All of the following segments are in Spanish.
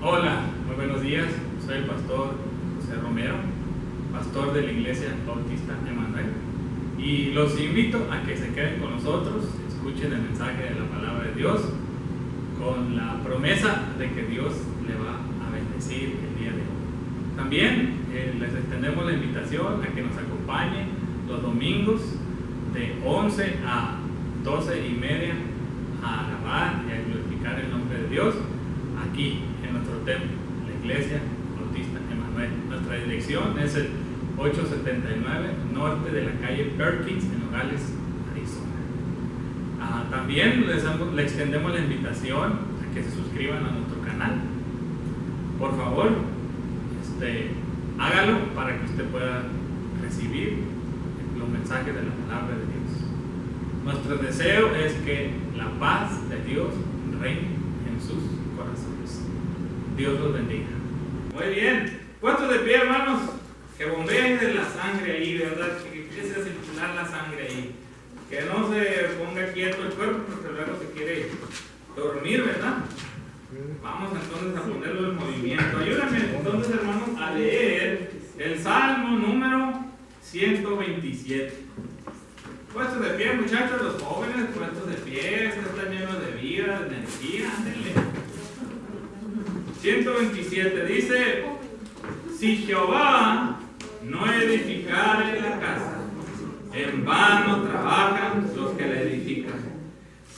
Hola, muy buenos días. Soy el pastor José Romero, pastor de la Iglesia Bautista Emanuel. Y los invito a que se queden con nosotros, escuchen el mensaje de la palabra de Dios, con la promesa de que Dios le va a bendecir el día de hoy. También les extendemos la invitación a que nos acompañen los domingos de 11 a 12:30 a alabar y a glorificar el nombre de Dios aquí en nuestro templo, la Iglesia Bautista Emanuel. Nuestra dirección es el 879 norte de la calle Perkins en Nogales, Arizona. También le extendemos la invitación a que se suscriban a nuestro canal. Por favor, hágalo para que usted pueda recibir los mensajes de la palabra de Dios. Nuestro deseo es que la paz de Dios reine en sus corazones. Dios los bendiga. Muy bien, puestos de pie, hermanos, que bombeen de la sangre ahí, ¿verdad? Que empiece a circular la sangre ahí. Que no se ponga quieto el cuerpo porque luego se quiere dormir, ¿verdad? Vamos entonces a ponerlo en movimiento. Ayúdenme entonces, hermanos, a leer el Salmo número 127. Puestos de pie, muchachos, los jóvenes, puestos de pie, están llenos de vida, de energía, ándenle. 127 dice: si Jehová no edificare la casa, en vano trabajan los que la edifican.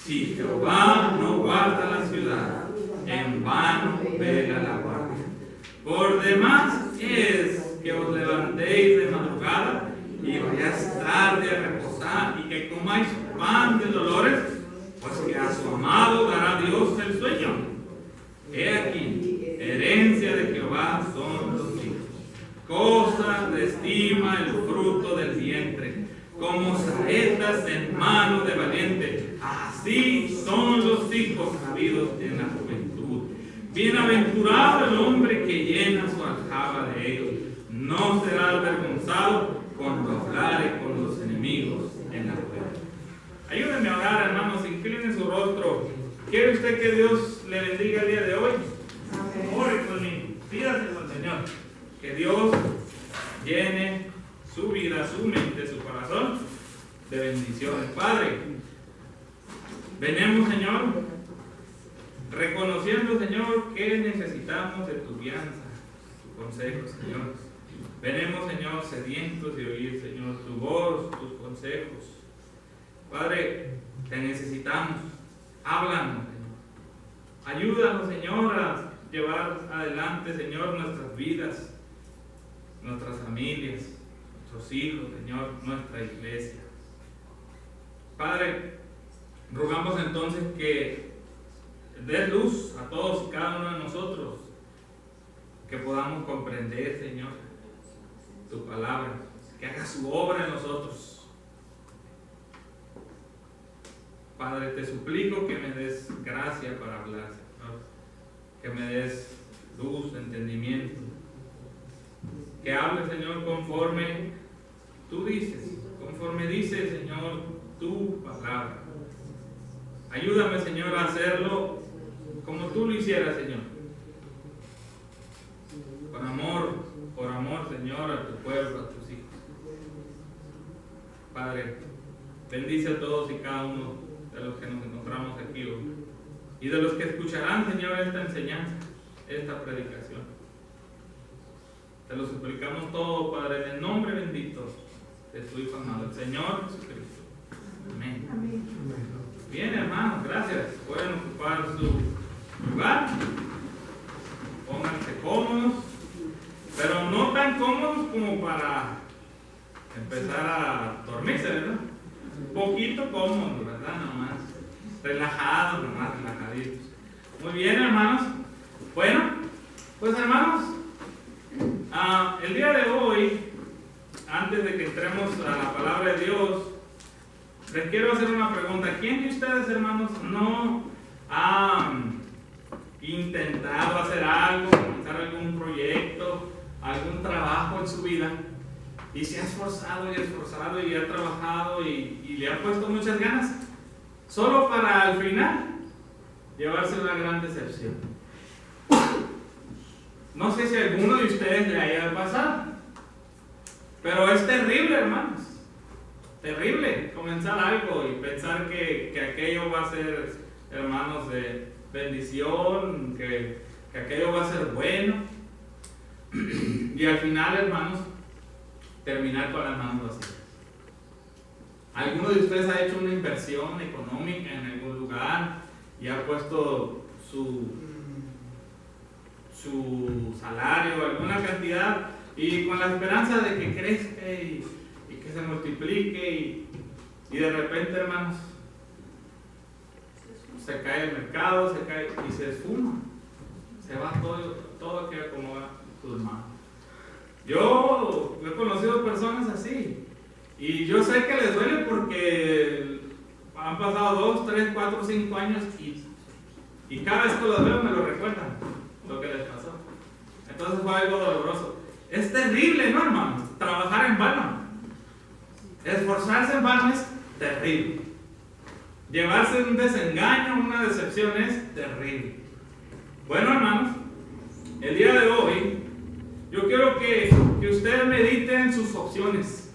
Si Jehová no guarda la ciudad, en vano vela la guardia. Por demás es que os levantéis de madrugada y vayáis tarde a reposar, y que comáis pan de dolores, pues que a su amado dará Dios el sueño. He aquí, herencia de Jehová son los hijos, cosa de estima el fruto del vientre, como saetas en mano de valiente, así son los hijos habidos en la juventud. Bienaventurado el hombre que llena su aljaba de ellos, no será avergonzado cuando hablare con los enemigos en la puerta. Ayúdenme a orar, hermanos, inclinen su rostro. ¿Quiere usted que Dios le bendiga el día de hoy? Ore conmigo, pídaselo al Señor, que Dios llene su vida, su mente, su corazón de bendiciones. Padre, venimos, Señor, reconociendo, Señor, que necesitamos de tu guianza, tu consejo, Señor. Venimos, Señor, sedientos de oír, Señor, tu voz, tus consejos. Padre, te necesitamos. Háblanos, Señor. Ayúdanos, Señor, a llevar adelante, Señor, nuestras vidas, nuestras familias, nuestros hijos, Señor, nuestra iglesia. Padre, rogamos entonces que des luz a todos y cada uno de nosotros, que podamos comprender, Señor, tu palabra, que haga su obra en nosotros. Padre, te suplico que me des gracia para hablar, Señor, que me des luz, entendimiento, que hable, Señor, conforme tú dices, conforme dice, Señor, tu palabra. Ayúdame, Señor, a hacerlo como tú lo hicieras, Señor, con amor, por amor, Señor, a tu pueblo, a tus hijos. Padre, bendice a todos y cada uno de los que nos encontramos aquí hoy, y de los que escucharán, Señor, esta enseñanza, esta predicación. Te lo suplicamos todo, Padre, en el nombre bendito de tu Hijo amado, el Señor Jesucristo. Amén. Amén. Bien, hermanos, gracias. Pueden ocupar su lugar. Pónganse cómodos, pero no tan cómodos como para empezar a dormirse, ¿verdad? Un poquito cómodos, ¿verdad? Nomás relajados, nomás relajaditos. Muy bien, hermanos. Bueno, pues, hermanos, el día de hoy, antes de que entremos a la palabra de Dios, les quiero hacer una pregunta. ¿Quién de ustedes, hermanos, no ha intentado hacer algo, comenzar algún proyecto, algún trabajo en su vida, y se ha esforzado y ha trabajado y le ha puesto muchas ganas, solo para al final llevarse una gran decepción? No sé si a alguno de ustedes le haya pasado, pero es terrible, hermanos. Terrible comenzar algo y pensar que aquello va a ser, hermanos, de bendición, que aquello va a ser bueno. Y al final, hermanos, terminar con las manos vacías. ¿Alguno de ustedes ha hecho una inversión económica en algún lugar y ha puesto su salario, alguna cantidad, y con la esperanza de que crezca y que se multiplique, y de repente, hermanos, se cae el mercado, se cae y se esfuma, se va todo que acomoda tus manos? Yo he conocido personas así, y yo sé que les duele porque han pasado 2, 3, 4, 5 años y cada vez que los veo me lo recuerdan lo que les pasó. Entonces fue algo doloroso. Es terrible, ¿no, hermanos? Trabajar en vano, esforzarse en vano es terrible. Llevarse un desengaño, una decepción es terrible. Bueno, hermanos, el día de hoy yo quiero que usted medite en sus opciones.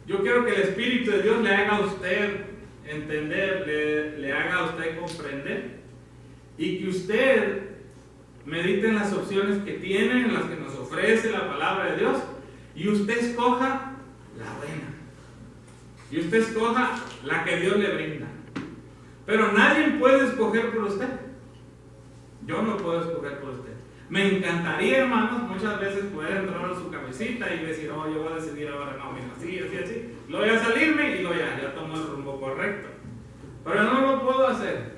Yo quiero que el Espíritu de Dios le haga a usted entender, le haga a usted comprender, y que usted medite en las opciones que tiene, en las que nos ofrece la palabra de Dios, y usted escoja la buena, y usted escoja la que Dios le brinda. Pero nadie puede escoger por usted. Yo no puedo escoger por usted. Me encantaría, hermanos, muchas veces poder entrar a su cabecita y decir, oh, yo voy a decidir ahora, no, mira, así, lo voy a salirme y lo ya tomo el rumbo correcto. Pero no lo puedo hacer.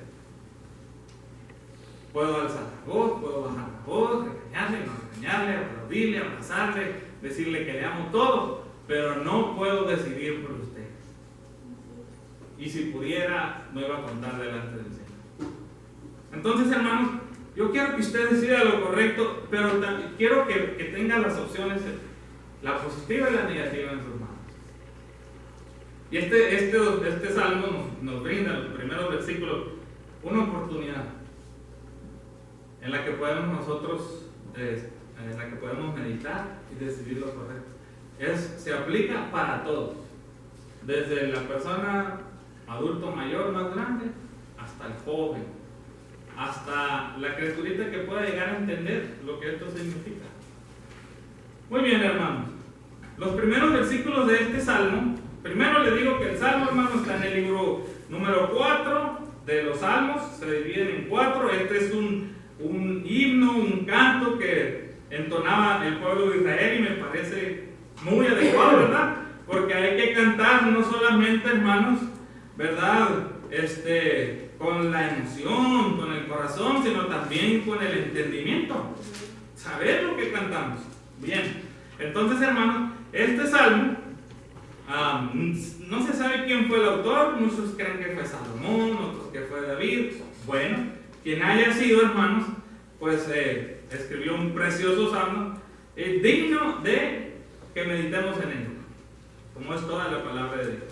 Puedo alzar la voz, puedo bajar la voz, regañarle, no regañarle, aplaudirle, abrazarle, decirle que le amo todo, pero no puedo decidir por usted. Y si pudiera, no iba a contar delante del Señor. Entonces, hermanos, yo quiero que usted decida lo correcto, pero también quiero que tenga las opciones, la positiva y la negativa en sus manos. Y este salmo nos brinda, en los primeros versículos, una oportunidad en la que podemos nosotros, en la que podemos meditar y decidir lo correcto. Se aplica para todos, desde la persona adulto mayor más grande hasta el joven, hasta la criaturita que pueda llegar a entender lo que esto significa. Muy bien, hermanos, los primeros versículos de este salmo, primero le digo que el salmo, hermanos, está en el libro número 4 de los salmos, se dividen en 4. Este es un himno, un canto que entonaba el pueblo de Israel y me parece muy adecuado, ¿verdad? Porque hay que cantar no solamente, hermanos, ¿verdad? Con la emoción, con el corazón, sino también con el entendimiento. Saber lo que cantamos. Bien, entonces, hermanos, este salmo, no se sabe quién fue el autor. Muchos creen que fue Salomón, otros que fue David. Bueno, quien haya sido, hermanos, pues escribió un precioso salmo, digno de que meditemos en él, como es toda la palabra de Dios.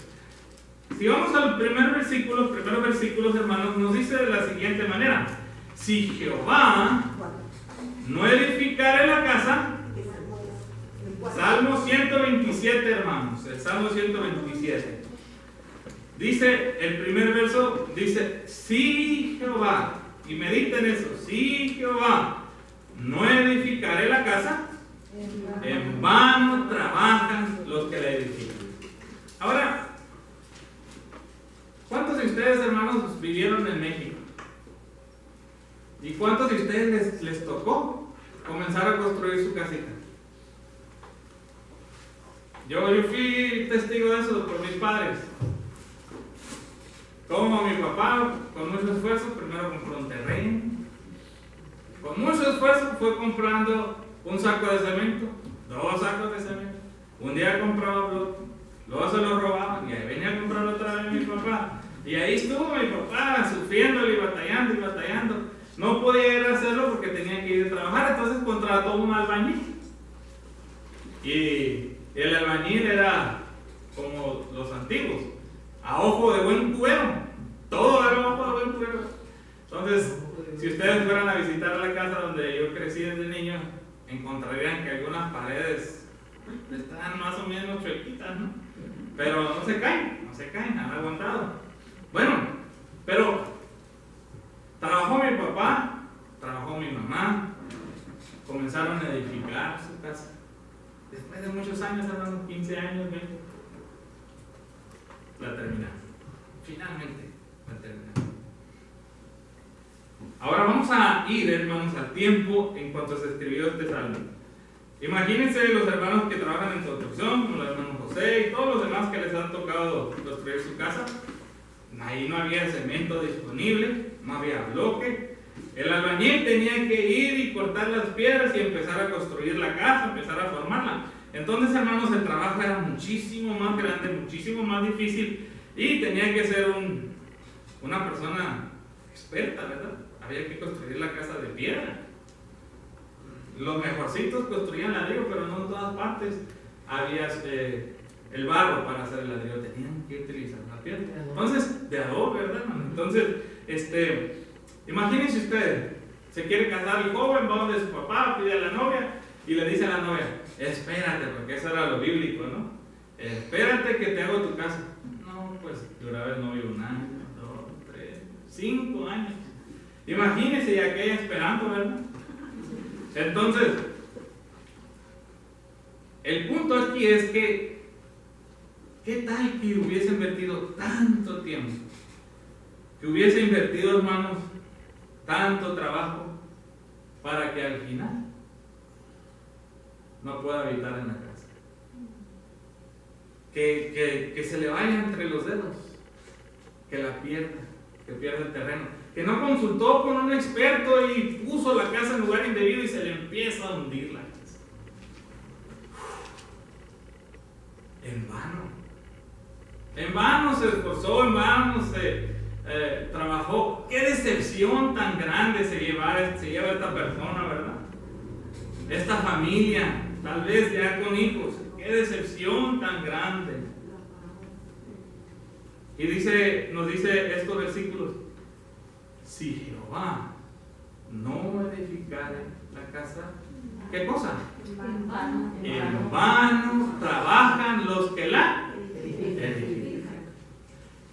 Si vamos al primer versículo, los primeros versículos, hermanos, nos dice de la siguiente manera: si Jehová no edificare la casa. Salmo 127, hermanos, el Salmo 127. Dice, el primer verso dice, si Jehová, y mediten eso, si Jehová no edificare la casa, en vano trabajan los que la edifican. Ahora, ¿cuántos de ustedes, hermanos, vivieron en México? ¿Y cuántos de ustedes les tocó comenzar a construir su casita? Yo fui testigo de eso por mis padres. Como mi papá, con mucho esfuerzo, primero compró un terreno. Con mucho esfuerzo fue comprando un saco de cemento, 2 sacos de cemento. Un día compraba bloque, luego se lo robaban y ahí venía a comprar otra vez mi papá. Y ahí estuvo mi papá sufriendo y batallando y batallando. No podía ir a hacerlo porque tenía que ir a trabajar, entonces contrató un albañil. Y el albañil era como los antiguos, a ojo de buen cubero. Todo era a ojo de buen cubero. Entonces, si ustedes fueran a visitar la casa donde yo crecí desde niño, encontrarían que algunas paredes están más o menos chuequitas, ¿no? Pero no se caen, han aguantado. Bueno, pero trabajó mi papá, trabajó mi mamá, comenzaron a edificar su casa. Después de muchos años, hermanos, 15 años, 20, la terminaron. Finalmente, la terminaron. Ahora vamos a ir, hermanos, al tiempo en cuanto se escribió este salmo. Imagínense los hermanos que trabajan en construcción, como el hermano José y todos los demás que les han tocado construir su casa. Ahí no había cemento disponible, no había bloque. El albañil tenía que ir y cortar las piedras y empezar a construir la casa, empezar a formarla. Entonces, hermanos, el trabajo era muchísimo más grande, muchísimo más difícil y tenía que ser una persona experta, ¿verdad? Había que construir la casa de piedra. Los mejorcitos construían ladrillo, pero no en todas partes había el barro para hacer el ladrillo. Tenían que utilizar la piedra. Entonces, de adobe, ¿verdad, hermano? Entonces, imagínense usted, se quiere casar el joven, va donde su papá, pide a la novia y le dice a la novia, espérate, porque eso era lo bíblico, ¿no? Espérate que te hago tu casa. No, pues duraba el novio 1 año, 2, 3, 5 años. Imagínense y aquella esperando, ¿verdad? Entonces, el punto aquí es que, ¿qué tal que hubiese invertido tanto tiempo? Que hubiese invertido, hermanos, tanto trabajo para que al final no pueda habitar en la casa. Que se le vaya entre los dedos, que la pierda, que pierda el terreno. Que no consultó con un experto y puso la casa en lugar indebido y se le empieza a hundir la casa. En vano. En vano se esforzó, en vano se trabajó. Qué decepción tan grande se lleva esta persona, ¿verdad? Esta familia, tal vez ya con hijos. Qué decepción tan grande. Y nos dice estos versículos. Si Jehová no edificare la casa, ¿qué cosa? En vano trabajan los que la edifican.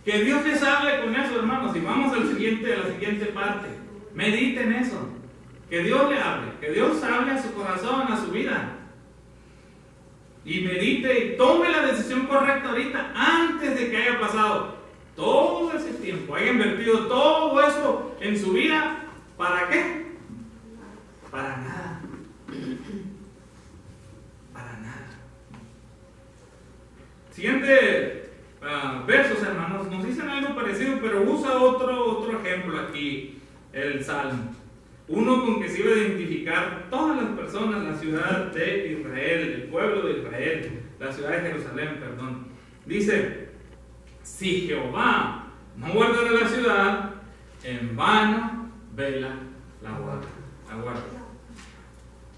Que Dios les hable con eso, hermanos. Y vamos a la siguiente parte. Mediten eso. Que Dios le hable. Que Dios hable a su corazón, a su vida. Y medite y tome la decisión correcta ahorita, antes de que haya pasado todo ese tiempo, haya invertido todo eso en su vida. ¿Para qué? Para nada. Para nada. Siguiente versos, hermanos, nos dicen algo parecido, pero usa otro ejemplo aquí, el Salmo. Uno con que se iba a identificar todas las personas, la ciudad de Israel, el pueblo de Israel, la ciudad de Jerusalén, perdón. Dice, si Jehová no guardara la ciudad, en vano vela la guarda.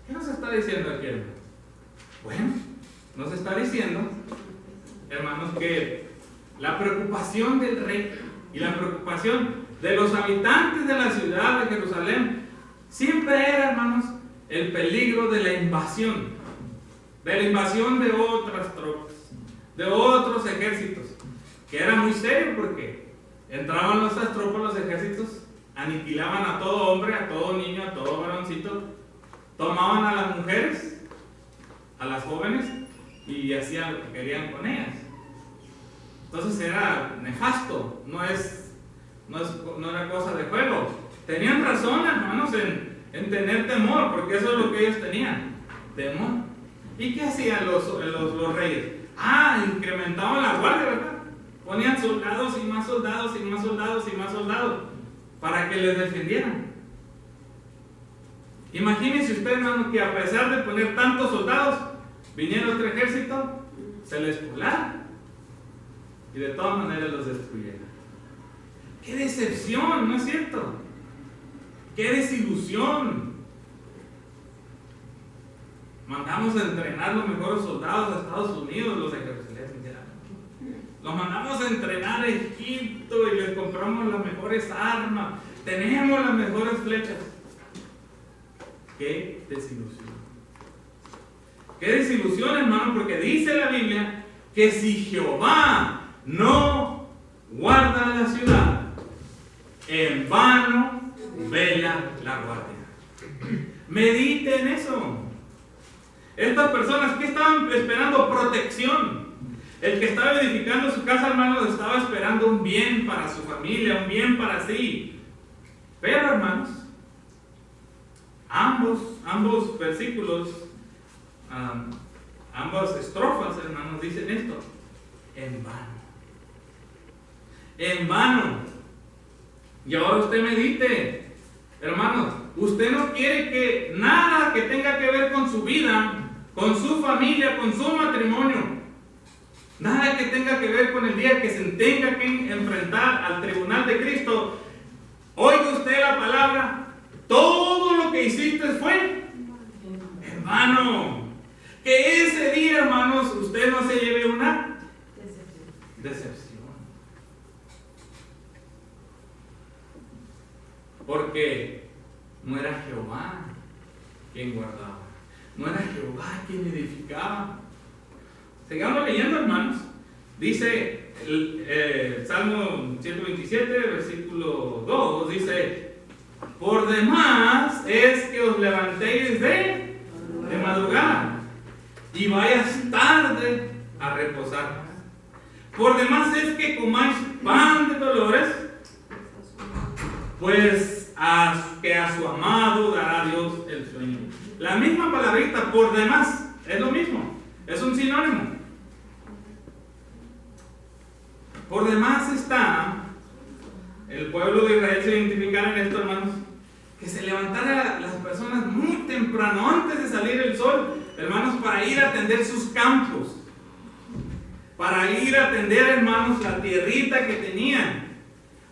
¿Qué nos está diciendo aquí, hermano? Bueno, nos está diciendo, hermanos, que la preocupación del rey y la preocupación de los habitantes de la ciudad de Jerusalén siempre era, hermanos, el peligro de la invasión de otras tropas, de otros ejércitos, que era muy serio porque entraban nuestras tropas, los ejércitos, aniquilaban a todo hombre, a todo niño, a todo varoncito, tomaban a las mujeres, a las jóvenes y hacían lo que querían con ellas. Entonces era nefasto, no era cosa de juego. Tenían razón, hermanos, en tener temor, porque eso es lo que ellos tenían, temor. ¿Y qué hacían los reyes? Incrementaban la guardia, ¿verdad? Ponían soldados y más soldados y más soldados y más soldados para que les defendieran. Imagínense usted, hermano, que a pesar de poner tantos soldados, viniera otro ejército, se les colara y de todas maneras los destruyera. ¡Qué decepción! ¿No es cierto? ¡Qué desilusión! Mandamos a entrenar los mejores soldados a Estados Unidos, los ejércitos. Los mandamos a entrenar a Egipto y les compramos las mejores armas. tenemos las mejores flechas. ¡Qué desilusión! ¡Qué desilusión, hermano! Porque dice la Biblia que si Jehová no guarda la ciudad, en vano vela la guardia. Medite en eso. Estas personas que estaban esperando protección. El que estaba edificando su casa, hermanos, estaba esperando un bien para su familia, un bien para sí. Pero, hermanos, ambos versículos, ambas estrofas, hermanos, dicen esto: en vano. En vano. Y ahora usted medite, hermanos, usted no quiere que nada que tenga que ver con su vida, con su familia, con su matrimonio, nada que tenga que ver con el día que se tenga que enfrentar al tribunal de Cristo, oiga usted la palabra, todo lo que hiciste fue en vano. Que ese día, hermanos, usted no se lleve una decepción. Porque no era Jehová quien guardaba, no era Jehová quien edificaba. Sigamos leyendo, hermanos. Dice el Salmo 127, versículo 2, dice: por demás es que os levantéis de madrugada y vayas tarde a reposar. Por demás es que comáis pan de dolores, pues que a su amado dará Dios el sueño. La misma palabrita, por demás, es lo mismo, es un sinónimo. Por demás está el pueblo de Israel se identificara en esto, hermanos, que se levantara las personas muy temprano, antes de salir el sol, hermanos, para ir a atender sus campos, para ir a atender, hermanos, la tierrita que tenían.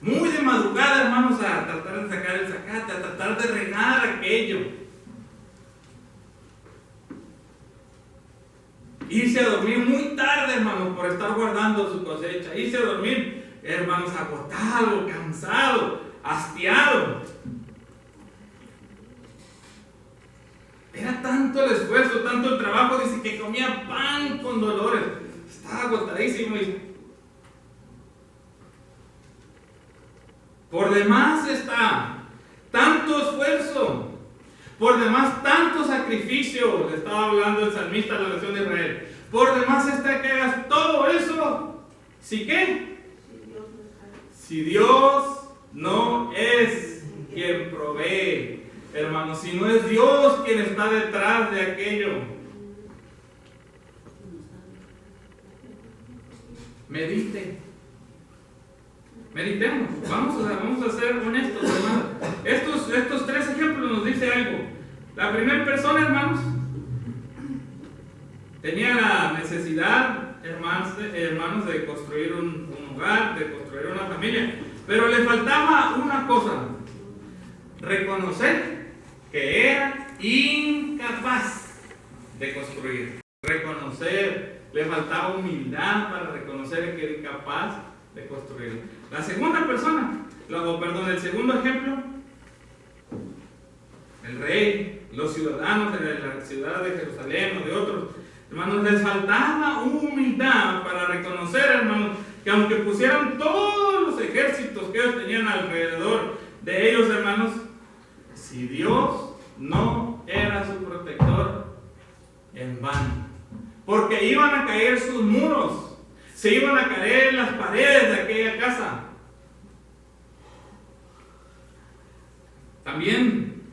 Muy de madrugada, hermanos, a tratar de sacar el zacate, a tratar de regar aquello. Irse a dormir muy tarde, hermanos, por estar guardando su cosecha. Irse a dormir, hermanos, agotado, cansado, hastiado. Era tanto el esfuerzo, tanto el trabajo, dice que comía pan con dolores. Estaba agotadísimo. Por demás está tanto esfuerzo, por demás tanto sacrificio. Le estaba hablando el salmista de la nación de Israel. Por demás está que hagas todo eso. ¿Sí qué? Si Dios no es quien provee, hermanos, si no es Dios quien está detrás de aquello. Meditemos, vamos a ser honestos, hermanos. Estos tres ejemplos nos dicen algo. La primera persona, hermanos, tenía la necesidad, hermanos, de construir un hogar, de construir una familia, pero le faltaba una cosa: reconocer que era incapaz de construir. Le faltaba humildad para reconocer que era incapaz de construir. La segunda persona, el segundo ejemplo, el rey, los ciudadanos de la ciudad de Jerusalén o de otros, hermanos, les faltaba humildad para reconocer, hermanos, que aunque pusieran todos los ejércitos que ellos tenían alrededor de ellos, hermanos, si Dios no era su protector, en vano. Porque iban a caer sus muros, se iban a caer las paredes de aquella casa. También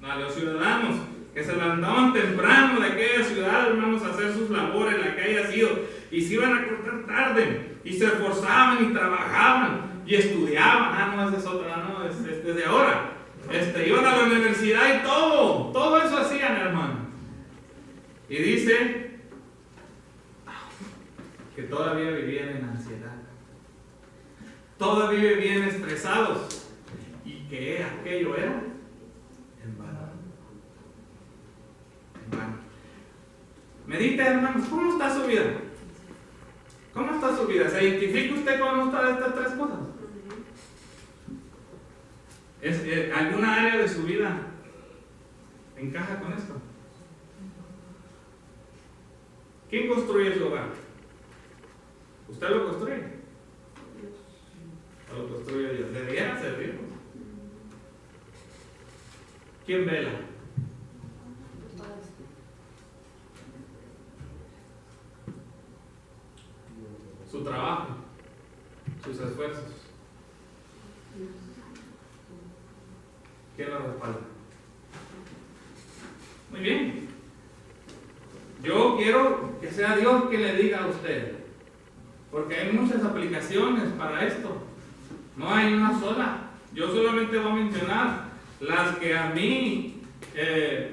a los ciudadanos que se levantaban temprano de aquella ciudad, hermanos, a hacer sus labores, la que haya sido, y se iban a acostar tarde, y se esforzaban y trabajaban y estudiaban. No, esa es otra, no, es desde ahora. Iban a la universidad y todo eso hacían, hermano. Y dice que todavía vivían en ansiedad, todavía vivían estresados, y que aquello era en vano. Medita, hermanos, ¿cómo está su vida? ¿Cómo está su vida? ¿Se identifica usted con una de estas tres cosas? ¿Alguna área de su vida encaja con esto? ¿Quién construye su hogar? ¿Usted lo construye? ¿O lo construye Dios? Debería ser Dios. ¿Quién vela? Su trabajo, sus esfuerzos. ¿Quién lo respalda? Muy bien. Yo quiero que sea Dios quien le diga a usted, porque hay muchas aplicaciones para esto. No hay una sola. Yo solamente voy a mencionar las que a mí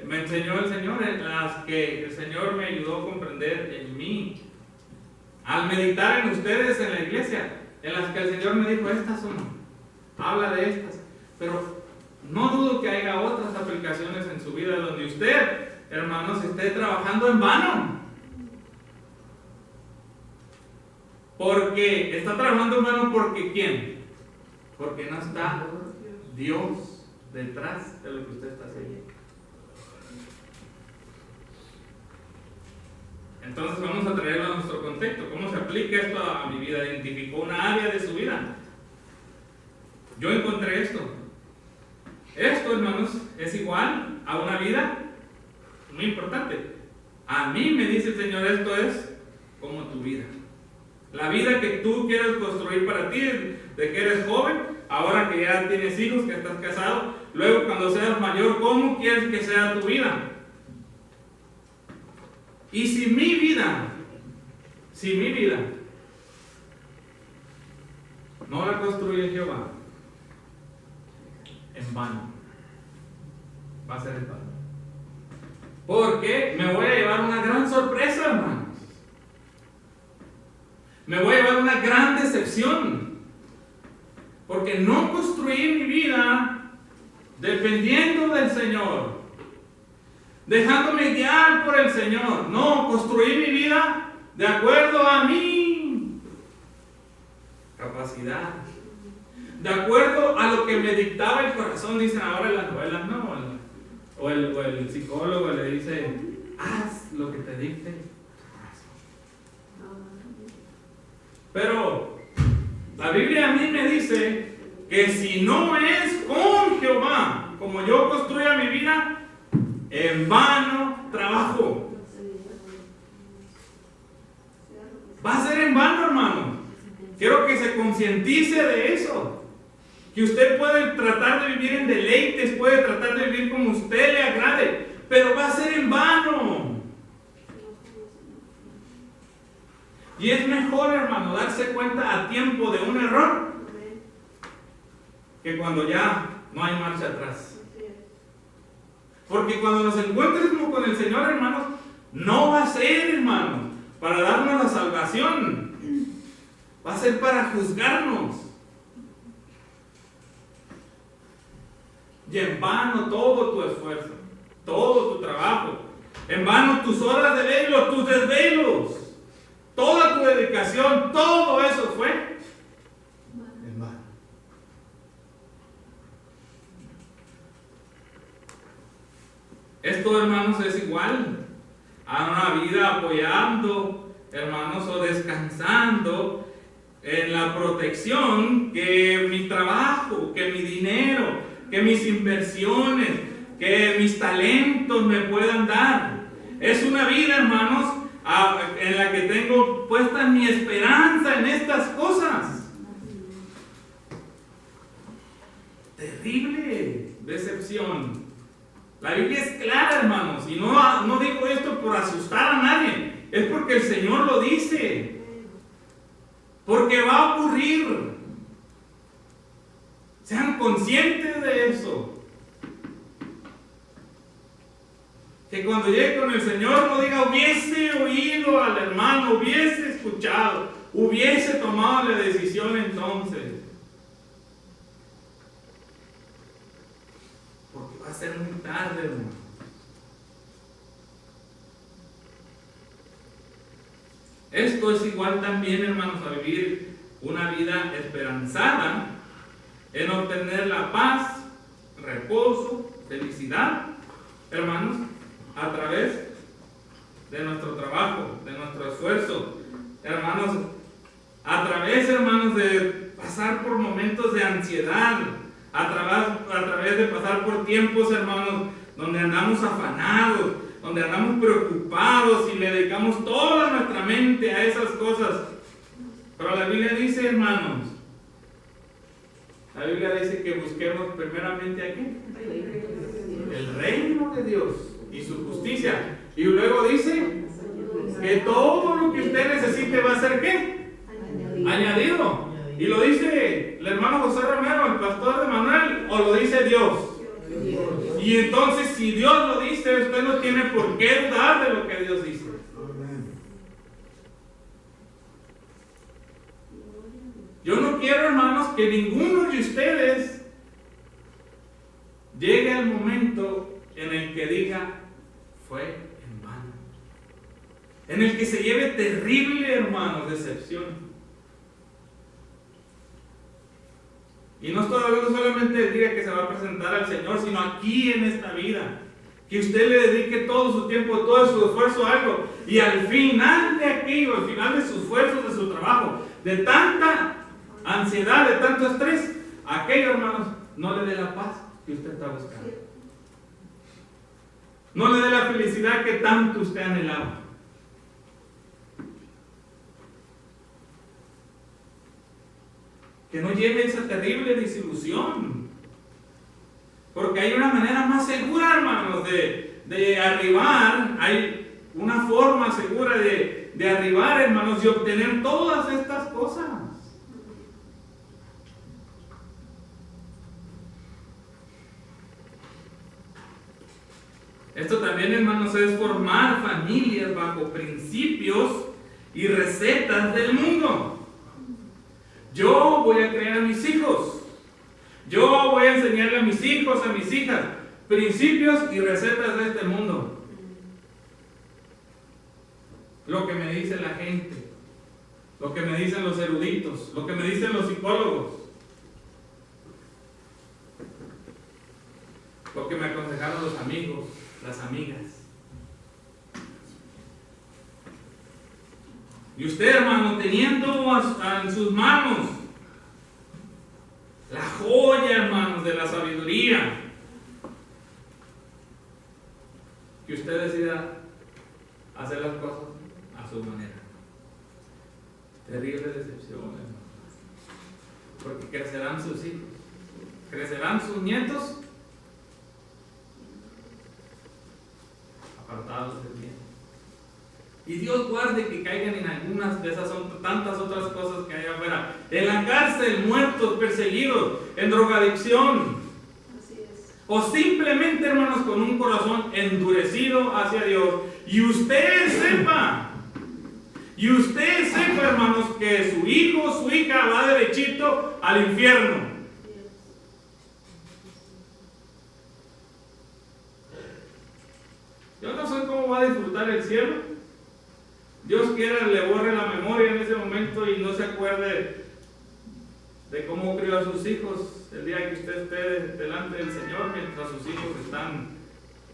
me enseñó el Señor, las que el Señor me ayudó a comprender en mí. Al meditar en ustedes en la iglesia, en las que el Señor me dijo, estas son, habla de estas. Pero no dudo que haya otras aplicaciones en su vida donde usted, hermanos, esté trabajando en vano. Porque está trabajando en vano, porque ¿quién? Porque no está Dios detrás de lo que usted está haciendo. Entonces vamos a traerlo a nuestro contexto. ¿Cómo se aplica esto a mi vida? Identificó una área de su vida. Yo encontré esto. Esto, hermanos, es igual a una vida muy importante. A mí me dice el Señor, esto es como tu vida. La vida que tú quieres construir para ti, de que eres joven, ahora que ya tienes hijos, que estás casado, luego cuando seas mayor, ¿cómo quieres que sea tu vida? Y si mi vida no la construye Jehová, en vano, va a ser en vano. Porque me voy a llevar una gran sorpresa, hermanos. Me voy a llevar una gran decepción. Porque no construí mi vida dependiendo del Señor, dejándome guiar por el Señor. No, construí mi vida de acuerdo a mi capacidad, de acuerdo a lo que me dictaba el corazón. Dicen ahora en las novelas, no, o el psicólogo le dice, haz lo que te dicte tu corazón. Pero la Biblia a mí me dice que si no es con Jehová, como yo construya mi vida, en vano trabajo. Va a ser en vano, hermano. Quiero que se concientice de eso. Que usted puede tratar de vivir en deleites, puede tratar de vivir como usted le agrade, pero va a ser en vano. Y es mejor, hermano, darse cuenta a tiempo de un error que cuando ya no hay marcha atrás. Porque cuando nos encuentremos con el Señor, hermanos, no va a ser, hermano, para darnos la salvación. Va a ser para juzgarnos. Y en vano todo tu esfuerzo, todo tu trabajo, en vano tus horas de velo, tus desvelos, toda tu dedicación, todo eso fue en vano. Esto, hermanos, es igual a una vida apoyando, hermanos, o descansando en la protección que mi trabajo, que mi dinero, que mis inversiones, que mis talentos me puedan dar. Es una vida, hermanos, en la que tengo puesta mi esperanza en estas cosas. Terrible decepción. La Biblia es clara, hermanos, y no digo esto por asustar a nadie, es porque el Señor lo dice, porque va a ocurrir. Sean conscientes de eso. Que cuando llegue con el Señor no diga, hubiese oído al hermano, hubiese escuchado, hubiese tomado la decisión entonces. Porque va a ser muy tarde, hermano. Esto es igual también, hermanos, a vivir una vida esperanzada en obtener la paz reposo, felicidad, hermanos, a través de nuestro trabajo, de nuestro esfuerzo, hermanos, a través, hermanos, de pasar por momentos de ansiedad, a través de pasar por tiempos, hermanos, donde andamos afanados, donde andamos preocupados y le dedicamos toda nuestra mente a esas cosas. Pero la Biblia dice, hermanos, la Biblia dice que busquemos primeramente aquí el reino de Dios y su justicia. Y luego dice que todo lo que usted necesite va a ser ¿qué? Añadido. Y lo dice el hermano José Romero, el pastor de Manuel, o lo dice Dios. Y entonces, si Dios lo dice, usted no tiene por qué dudar de lo que Dios dice. Yo no quiero, hermanos, que ninguno de ustedes llegue al momento en el que diga, fue en vano. En el que se lleve terrible, hermanos, decepción. Y no estoy hablando solamente del día que se va a presentar al Señor, sino aquí en esta vida. Que usted le dedique todo su tiempo, todo su esfuerzo a algo. Y al final de aquello, al final de sus esfuerzos, de su trabajo, de tanta ansiedad, de tanto estrés, aquello, hermanos, no le dé la paz que usted está buscando. No le dé la felicidad que tanto usted anhelaba. Que no lleve esa terrible desilusión. Porque hay una manera más segura, hermanos, de arribar. Hay una forma segura de arribar, hermanos, y obtener todas estas cosas. Esto también, hermanos, es formar familias bajo principios y recetas del mundo. Yo voy a crear a mis hijos. Yo voy a enseñarle a mis hijos, a mis hijas, principios y recetas de este mundo. Lo que me dice la gente, lo que me dicen los eruditos, lo que me dicen los psicólogos, lo que me aconsejaron los amigos, las amigas. Y usted, hermano, teniendo en sus manos la joya, hermanos, de la sabiduría, que usted decida hacer las cosas a su manera. Terrible decepción, hermano. Porque crecerán sus hijos, crecerán sus nietos apartados del bien. Y Dios guarde que caigan en algunas de esas tantas otras cosas que hay afuera. En la cárcel, muertos, perseguidos, en drogadicción. Así es. O simplemente, hermanos, con un corazón endurecido hacia Dios. Y usted sepa, hermanos, que su hijo, su hija va derechito al infierno. Yo no sé cómo va a disfrutar el cielo. Dios quiera le borre la memoria en ese momento y no se acuerde de cómo crió a sus hijos el día que usted esté delante del Señor, mientras sus hijos están,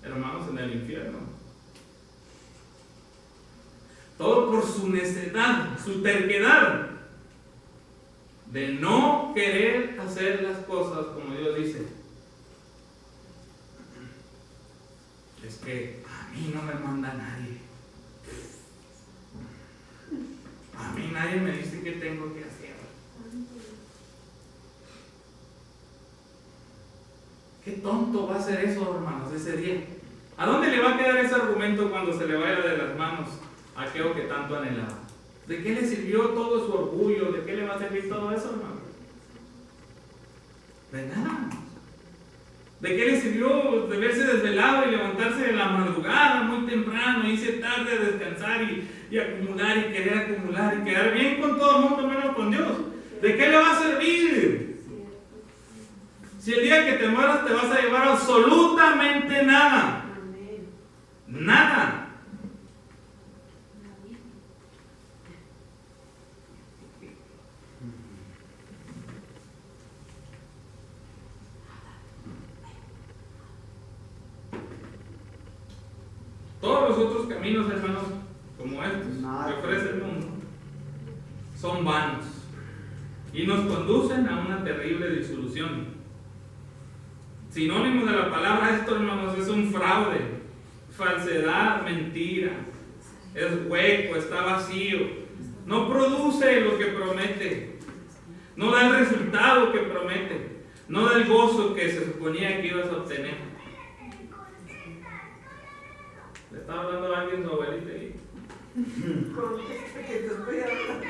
hermanos, en el infierno. Todo por su necedad, su terquedad de no querer hacer las cosas como Dios dice. Es que a mí no me manda nadie. A mí nadie me dice qué tengo que hacer. Qué tonto va a ser eso, hermanos, ese día. ¿A dónde le va a quedar ese argumento cuando se le vaya de las manos aquello que tanto anhelaba? ¿De qué le sirvió todo su orgullo? ¿De qué le va a servir todo eso, hermano? De nada. ¿De qué le sirvió de verse desvelado y levantarse de la madrugada muy temprano, irse tarde a descansar y acumular y querer acumular y quedar bien con todo el mundo menos con Dios? ¿De qué le va a servir? Si el día que te mueras te vas a llevar absolutamente nada. Nada. Todos los otros caminos, hermanos, como estos que ofrece el mundo, son vanos y nos conducen a una terrible disolución. Sinónimo de la palabra esto, hermanos, es un fraude, falsedad, mentira, es hueco, está vacío, no produce lo que promete, no da el resultado que promete, no da el gozo que se suponía que ibas a obtener. ¿Le estaba hablando a alguien su abuelita ahí?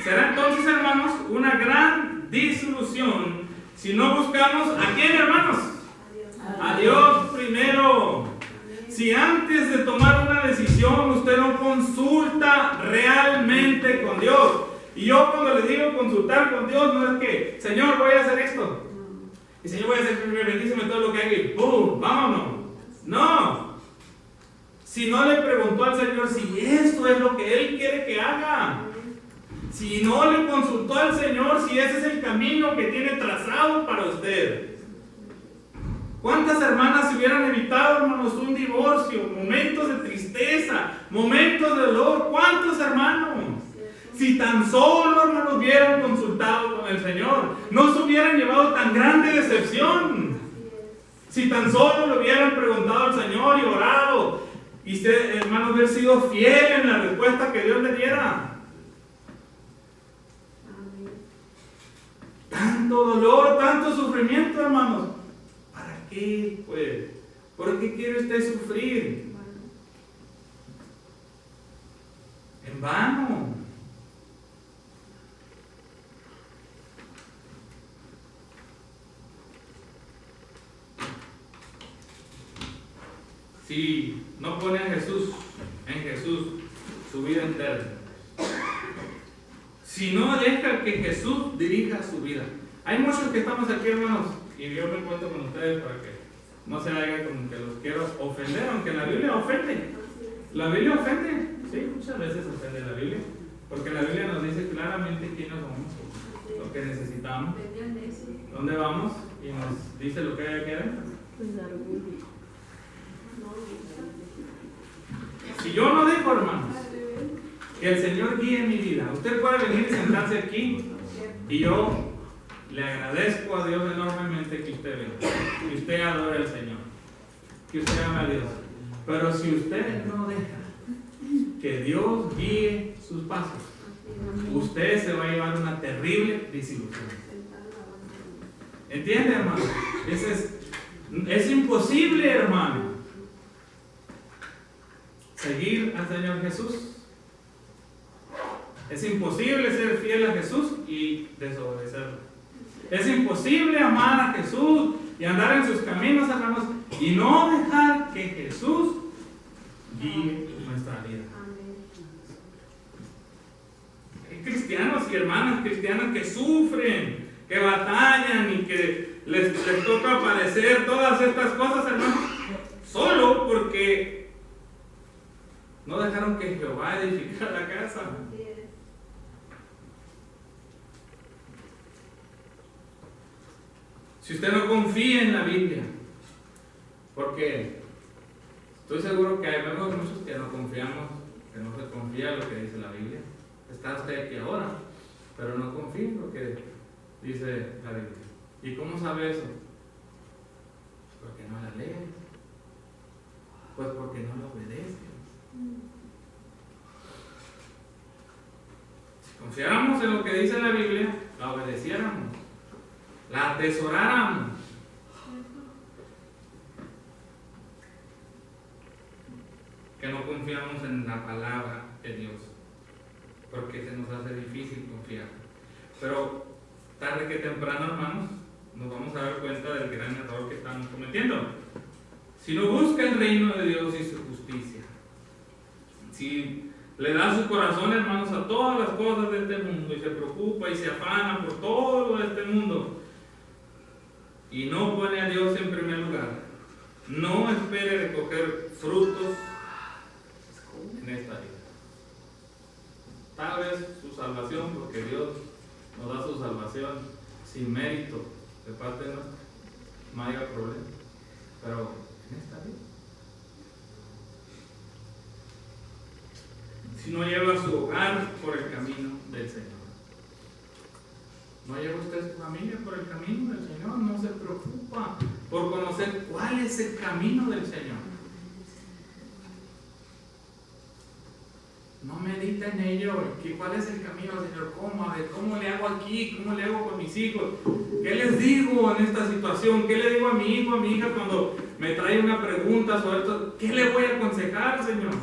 Será entonces, hermanos, una gran disolución si no buscamos ¿a quién, hermanos? A Dios primero. Si antes de tomar una decisión usted no consulta realmente con Dios. Y yo cuando le digo consultar con Dios no es que, Señor, voy a hacer esto. Y Señor, voy a hacer, bendíceme todo lo que haga y ¡pum! ¡Vámonos! No. Si no le preguntó al Señor si esto es lo que Él quiere que haga. Si no le consultó al Señor si ese es el camino que tiene trazado para usted. ¿Cuántas hermanas se hubieran evitado, hermanos, un divorcio, momentos de tristeza, momentos de dolor? ¿Cuántos hermanos? Si tan solo, hermanos, hubieran consultado con el Señor, no se hubieran llevado tan grande decepción. Si tan solo le hubieran preguntado al Señor y orado, y usted, hermanos, hubiera sido fiel en la respuesta que Dios le diera. Tanto dolor, tanto sufrimiento, hermanos. ¿Para qué, pues? ¿Por qué quiere usted sufrir? En vano. Si no pone en Jesús su vida entera, si no deja que Jesús dirija su vida. Hay muchos que estamos aquí, hermanos, y yo me encuentro con ustedes para que no se haga como que los quiero ofender, aunque la Biblia ofende. La Biblia ofende, sí, muchas veces ofende la Biblia, porque la Biblia nos dice claramente quiénes somos, lo que necesitamos, dónde vamos, y nos dice lo que hay que hacer. Si yo no dejo, hermanos, que el Señor guíe mi vida, usted puede venir y sentarse aquí y yo le agradezco a Dios enormemente que usted venga, que usted adore al Señor, que usted ame a Dios. Pero si usted no deja que Dios guíe sus pasos, usted se va a llevar una terrible desilusión. ¿Entiende, hermano? Es imposible, hermano, seguir al Señor Jesús. Es imposible ser fiel a Jesús y desobedecerlo. Es imposible amar a Jesús y andar en sus caminos, hermanos, y no dejar que Jesús guíe nuestra vida. Hay cristianos y hermanas cristianas que sufren, que batallan y que les toca padecer todas estas cosas, hermanos, solo porque no dejaron que Jehová edificara la casa. Si usted no confía en la Biblia, porque estoy seguro que hay muchos que no confiamos, que no se confía en lo que dice la Biblia. Está usted aquí ahora, pero no confía en lo que dice la Biblia. ¿Y cómo sabe eso? Porque no la lee. Pues porque no la obedece. Si confiáramos en lo que dice la Biblia, la obedeciéramos, la atesoráramos. Que no confiamos en la palabra de Dios, porque se nos hace difícil confiar. Pero tarde que temprano, hermanos, nos vamos a dar cuenta del gran error que estamos cometiendo. Si no busca el reino de Dios y su justicia, si le da su corazón, hermanos, a todas las cosas de este mundo y se preocupa y se afana por todo lo de este mundo y no pone a Dios en primer lugar, no espere recoger frutos en esta vida. Tal vez su salvación, porque Dios nos da su salvación sin mérito de parte de nosotros, no haya problema, pero en esta vida si no lleva su hogar por el camino del Señor? ¿No lleva usted su familia por el camino del Señor? ¿No se preocupa por conocer cuál es el camino del Señor? No medita en ello. ¿Cuál es el camino del Señor? ¿Cómo? A ver, ¿cómo le hago aquí? ¿Cómo le hago con mis hijos? ¿Qué les digo en esta situación? ¿Qué le digo a mi hijo, a mi hija cuando me trae una pregunta sobre esto? ¿Qué le voy a aconsejar, Señor?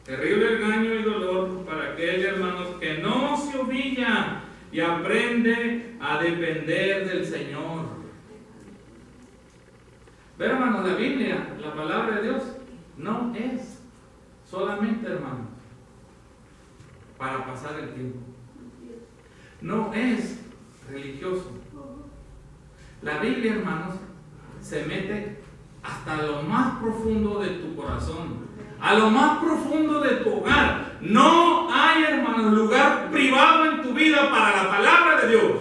Terrible engaño y dolor para aquellos hermanos que no se humilla y aprende a depender del Señor. Pero hermanos, la Biblia, la palabra de Dios, no es solamente, hermanos, para pasar el tiempo. No es religioso. La Biblia, hermanos, se mete hasta lo más profundo de tu corazón, a lo más profundo de tu hogar. No hay, hermanos, lugar privado en tu vida para la palabra de Dios.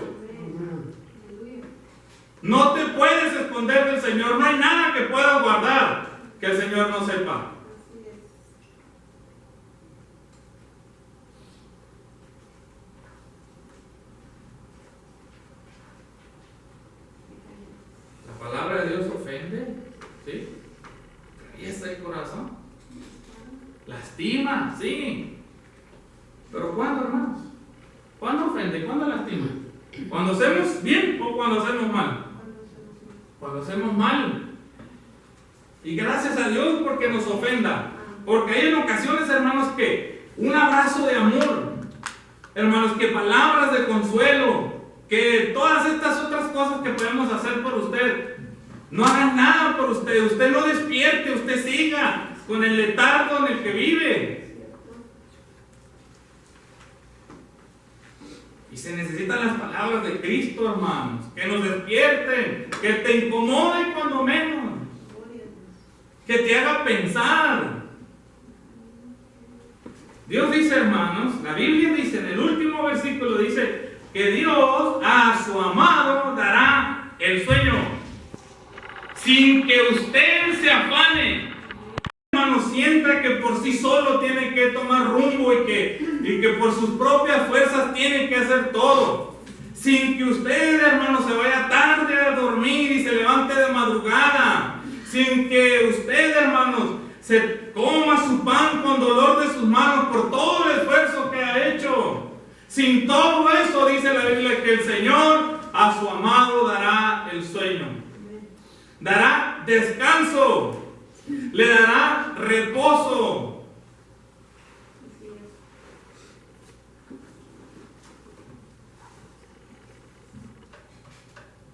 No te puedes esconder del Señor. No hay nada que puedas guardar que el Señor no sepa. La palabra de Dios ofende, ¿sí? Atraviesa el corazón. Lastima, sí. Pero ¿cuándo, hermanos? ¿Cuándo ofende? ¿Cuándo lastima? ¿Cuando hacemos bien o cuando hacemos mal? Cuando hacemos mal. Y gracias a Dios porque nos ofenda. Porque hay en ocasiones, hermanos, que un abrazo de amor, hermanos, que palabras de consuelo, que todas estas otras cosas que podemos hacer por usted, no hagan nada por usted. Usted no despierte, usted siga con el letargo en el que vive. Y se necesitan las palabras de Cristo, hermanos, que nos despierten, que te incomoden cuando menos, que te haga pensar. Dios dice, hermanos, la Biblia dice, en el último versículo dice, que Dios a su amado dará el sueño, sin que usted se afane. Hermano, sienta que por sí solo tiene que tomar rumbo y que por sus propias fuerzas tiene que hacer todo, sin que usted, hermano, se vaya tarde a dormir y se levante de madrugada, sin que usted, hermanos, se coma su pan con dolor de sus manos por todo el esfuerzo que ha hecho. Sin todo eso, dice la Biblia, que el Señor a su amado dará el sueño, dará descanso, le dará reposo.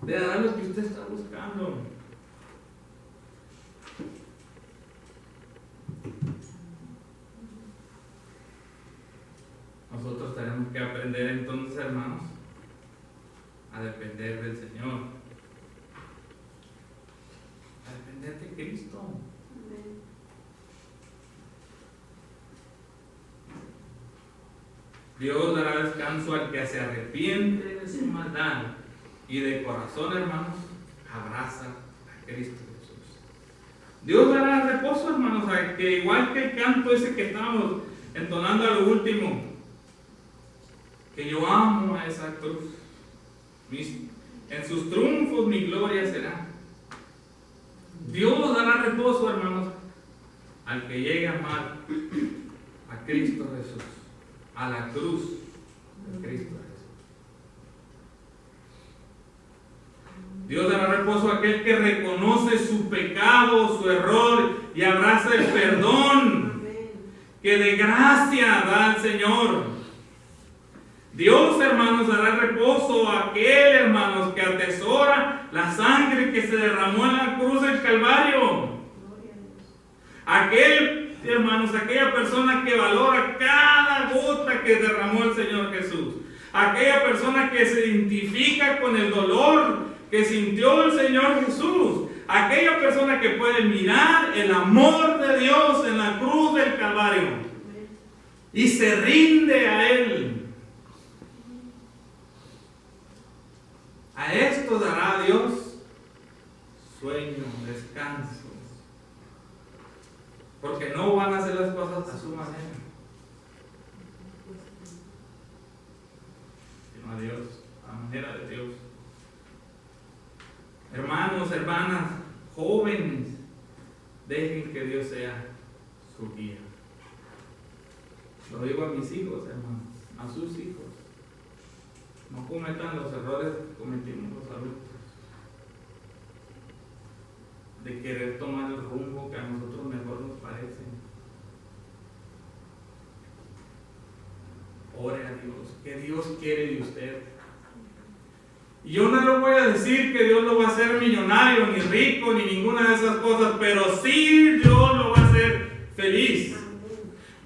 Le dará lo que usted está buscando. Nosotros tenemos que aprender entonces, hermanos, a depender del Señor, a depender de Cristo. Dios dará descanso al que se arrepiente de su maldad y de corazón, hermanos, abraza a Cristo Jesús. Dios dará reposo, hermanos, a que igual que el canto ese que estamos entonando a lo último, que yo amo a esa cruz, en sus triunfos mi gloria será. Dios dará reposo, hermanos, al que llegue a amar a Cristo Jesús, a la cruz de Cristo Jesús. Dios dará reposo a aquel que reconoce su pecado, su error y abraza el perdón que de gracia da el Señor. Dios, hermanos, dará reposo a aquel, hermanos, que atesora la sangre que se derramó en la cruz del Calvario. Aquel, hermanos, aquella persona que valora cada gota que derramó el Señor Jesús. Aquella persona que se identifica con el dolor que sintió el Señor Jesús. Aquella persona que puede mirar el amor de Dios en la cruz del Calvario y se rinde a Él. A esto dará Dios sueño, descanso. Porque no van a hacer las cosas a su manera, sino a Dios, a la manera de Dios. Hermanos, hermanas, jóvenes, dejen que Dios sea su guía. Lo digo a mis hijos, hermanos, a sus hijos. No cometan los errores que cometimos los adultos, de querer tomar el rumbo que a nosotros mejor nos parece. Ore a Dios, que Dios quiere de usted. Y yo no le voy a decir que Dios lo va a hacer millonario, ni rico, ni ninguna de esas cosas, pero sí Dios lo va a hacer feliz.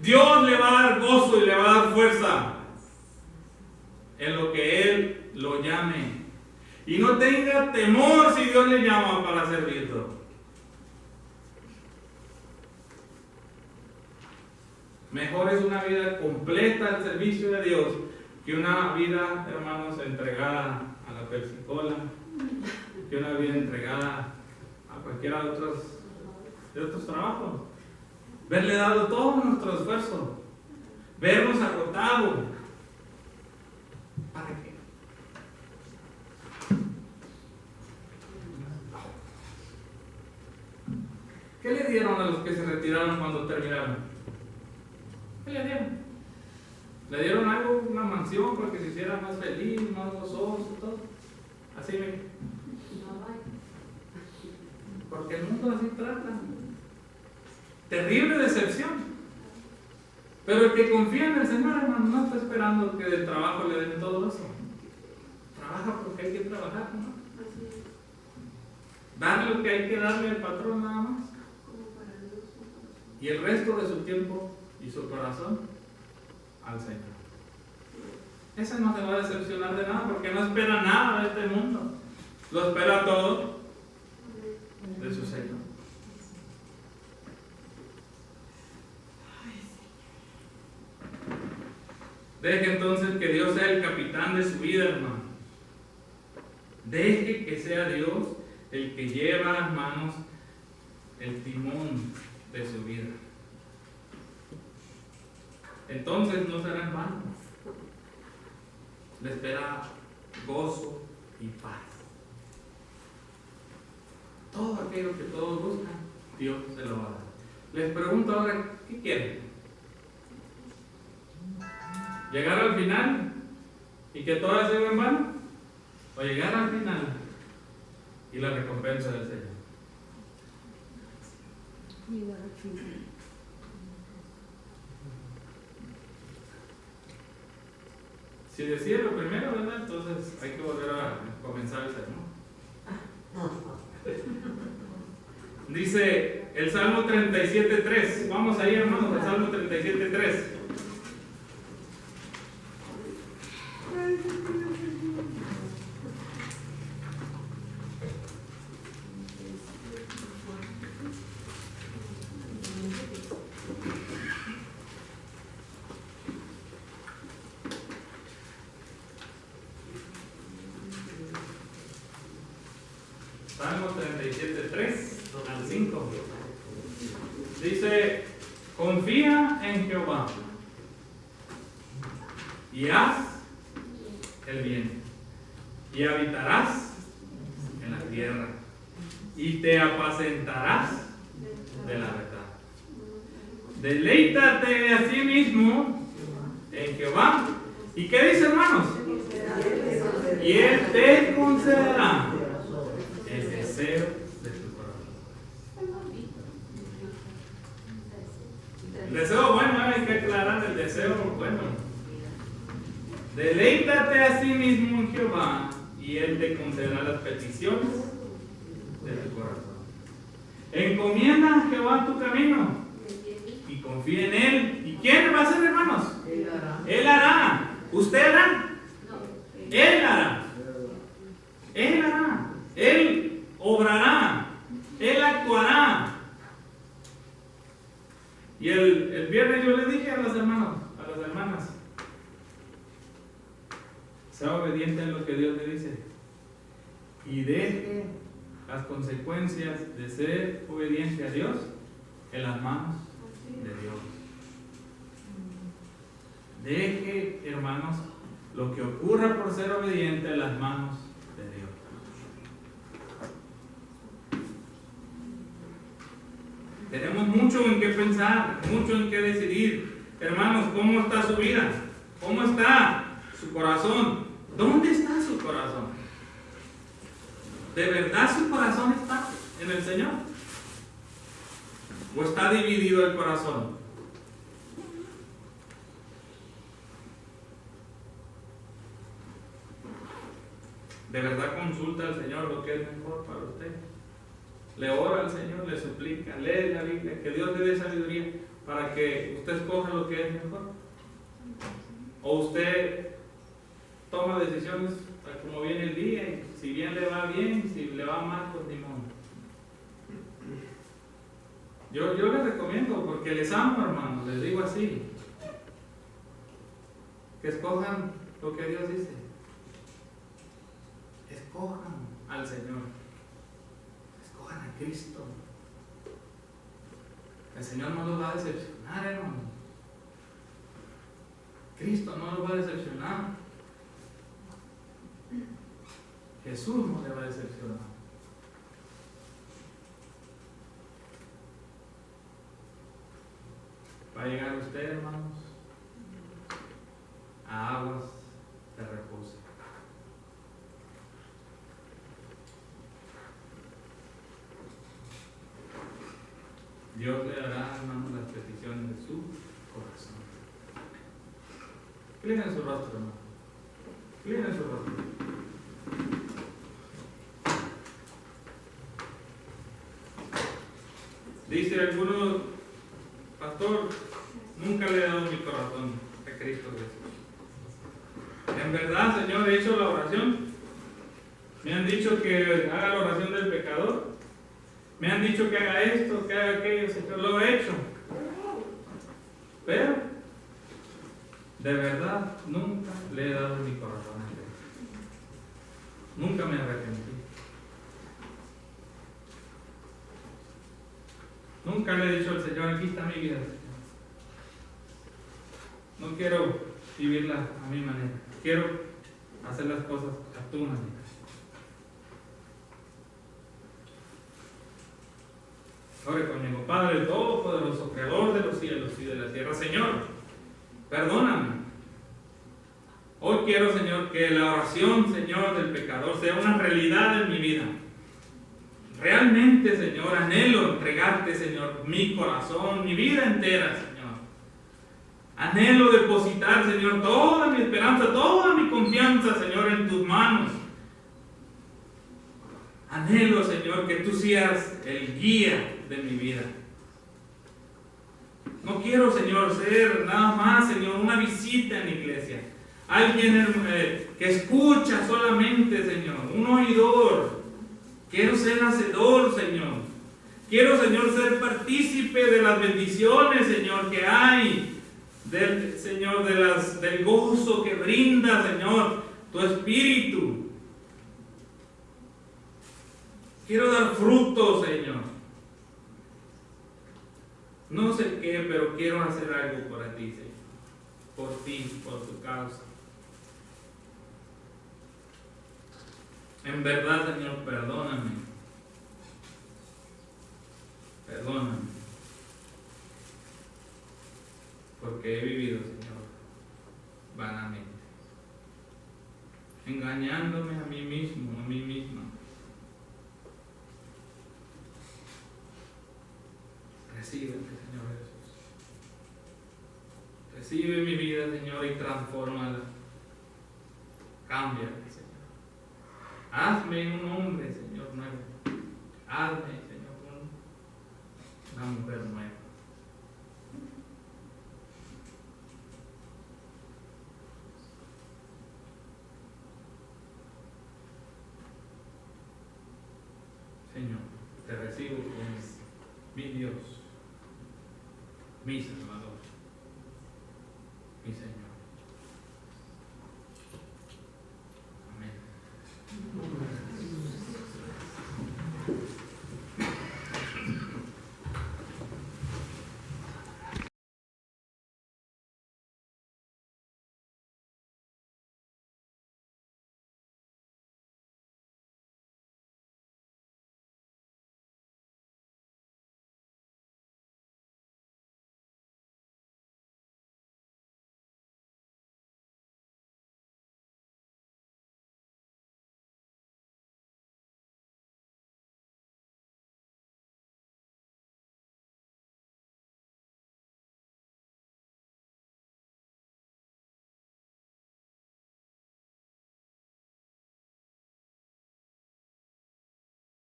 Dios le va a dar gozo y le va a dar fuerza en lo que Él lo llame. Y no tenga temor si Dios le llama para servirlo. Mejor es una vida completa al servicio de Dios que una vida, hermanos, entregada a la Pepsi-Cola, que una vida entregada a cualquiera de otros trabajos. Verle dado todo nuestro esfuerzo, vernos agotados. ¿Para qué? ¿Qué le dieron a los que se retiraron cuando terminaron? ¿Qué le dieron? ¿Le dieron algo, una mansión para que se hiciera más feliz, más gozoso, todo? Así me. Porque el mundo así trata. Terrible decepción. Pero el que confía en el Señor, hermano, no está esperando que del trabajo le den todo eso. Trabaja porque hay que trabajar, ¿no? Dar lo que hay que darle al patrón nada más. Y el resto de su tiempo y su corazón al Señor. Ese no se va a decepcionar de nada porque no espera nada de este mundo. Lo espera todo de su Señor. Deje entonces que Dios sea el capitán de su vida, hermano. Deje que sea Dios el que lleva, hermanos, el timón de su vida. Entonces no será en vano. Le espera gozo y paz. Todo aquello que todos buscan, Dios se lo va a dar. Les pregunto ahora, ¿qué quieren? ¿Llegar al final y que todo haya sido en vano? ¿O llegar al final y la recompensa del Señor? Si decía lo primero, ¿verdad? Entonces hay que volver a comenzar el sermón. Dice el Salmo 37:3. Vamos ahí, hermanos, el Salmo 37:3. Salmo 37:3 al 5. Dice: confía en Jehová y haz el bien, y habitarás en la tierra, y te apacentarás de la verdad. Deleítate a sí mismo en Jehová. ¿Y qué dice, hermanos? Y Él te concederá el deseo de tu corazón. El deseo bueno, hay que aclarar el deseo bueno. Deleítate a sí mismo en Jehová y Él te concederá las peticiones de tu corazón. Encomienda a Jehová tu camino y confía en Él. ¿Y quién va a hacer, hermanos? Él hará. Él hará. ¿Usted hará? Él hará. Él hará. Él obrará. Él actuará. Y el viernes yo le dije a los hermanos, a las hermanas, sea obediente a lo que Dios le dice y deje las consecuencias de ser obediente a Dios en las manos de Dios. Deje, hermanos, lo que ocurra por ser obediente en las manos de Dios. Tenemos mucho en qué pensar, mucho en qué decidir. Hermanos, ¿cómo está su vida? ¿Cómo está su corazón? ¿Dónde está su corazón? ¿De verdad su corazón está en el Señor? ¿O está dividido el corazón? ¿De verdad consulta al Señor lo que es mejor para usted? Le ora al Señor, le suplica, lee la Biblia, que Dios le dé sabiduría para que usted escoja lo que es mejor. O usted toma decisiones como viene el día, y si bien le va bien, si le va mal, pues ni modo. Yo les recomiendo, porque les amo, hermanos, les digo así, que escojan lo que Dios dice. Escojan al Señor. Escojan a Cristo. El Señor no los va a decepcionar, hermanos. Cristo no los va a decepcionar. Jesús no le va a decepcionar. Va a llegar usted, hermanos, a aguas de reposo. Dios le dará, hermanos, las peticiones de su corazón. Inclinen su rostro, hermano. Inclinen su rostro. Dice alguno, pastor, nunca le he dado mi corazón a Cristo Jesús. En verdad, Señor, he hecho la oración. Me han dicho que haga la oración del pecador. Me han dicho que haga esto, que haga aquello, Señor, lo he hecho. Pero, de verdad, nunca le he dado mi corazón a Cristo. Nunca me arrepentí. Nunca le he dicho al Señor, aquí está mi vida, Señor. No quiero vivirla a mi manera. Quiero hacer las cosas a tu manera. Ore conmigo. Padre Todopoderoso, Creador de los cielos y de la tierra, Señor, perdóname. Hoy quiero, Señor, que la oración, Señor, del pecador sea una realidad en mi vida. Realmente, Señor, anhelo entregarte, Señor, mi corazón, mi vida entera, Señor. Anhelo depositar, Señor, toda mi esperanza, toda mi confianza, Señor, en tus manos. Anhelo, Señor, que tú seas el guía de mi vida. No quiero, Señor, ser nada más, Señor, una visita en la iglesia. Alguien que escucha solamente, Señor, un oidor. Quiero ser hacedor, Señor. Quiero, Señor, ser partícipe de las bendiciones, Señor, que hay. Señor, del gozo que brinda, Señor, tu Espíritu. Quiero dar fruto, Señor. No sé qué, pero quiero hacer algo por ti, Señor. Por ti, por tu causa. En verdad, Señor, perdóname. Perdóname. Porque he vivido, Señor, vanamente. Engañándome a mí mismo, a mí misma. Recíbeme, Señor Jesús. Recibe mi vida, Señor, y transfórmala. Cámbiala, Señor. Hazme un hombre, Señor, nuevo. Hazme, Señor, una mujer nueva. Señor, te recibo como mi Dios, mi Salvador, mi Señor.